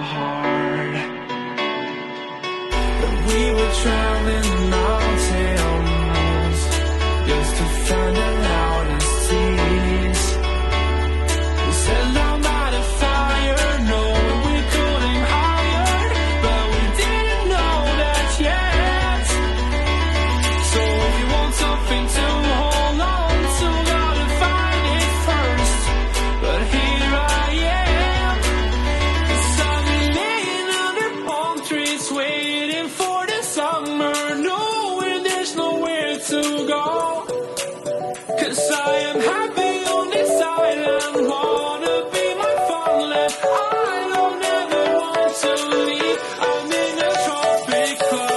hard. But we were traveling mountains just to find the loudest tears. We set down by the fire, knowing we could aim higher, but we didn't know that yet. So if you want something to hold on to, gotta find it first. But here I am, 'cause I've been laying under palm trees, waiting for the summer, knowing there's nowhere to go. 'Cause I am happy on this island, wanna be my farmland. I don't ever want to leave, I'm in a tropic club.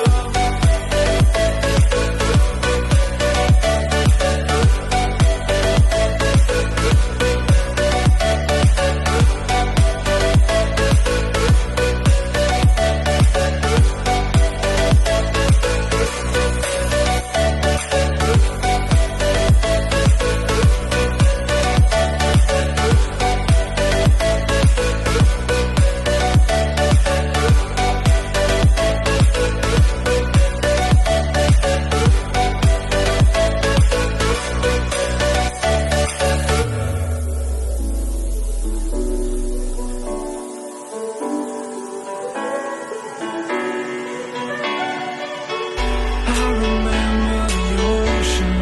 I remember the ocean,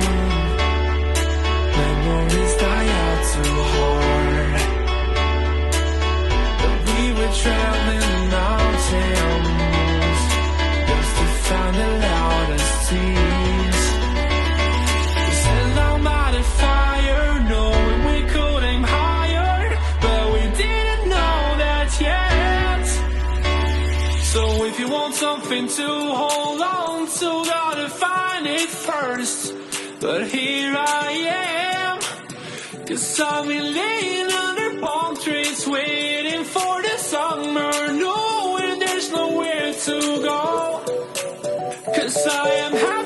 memories die out too hard. But we were traveling mountains just to find the loudest tears. We sat down by the fire, knowing we could aim higher, but we didn't know that yet. So if you want something to hold on to, gotta find it first. But here I am, 'cause I've been laying under palm trees, waiting for the summer, knowing there's nowhere to go. 'Cause I am happy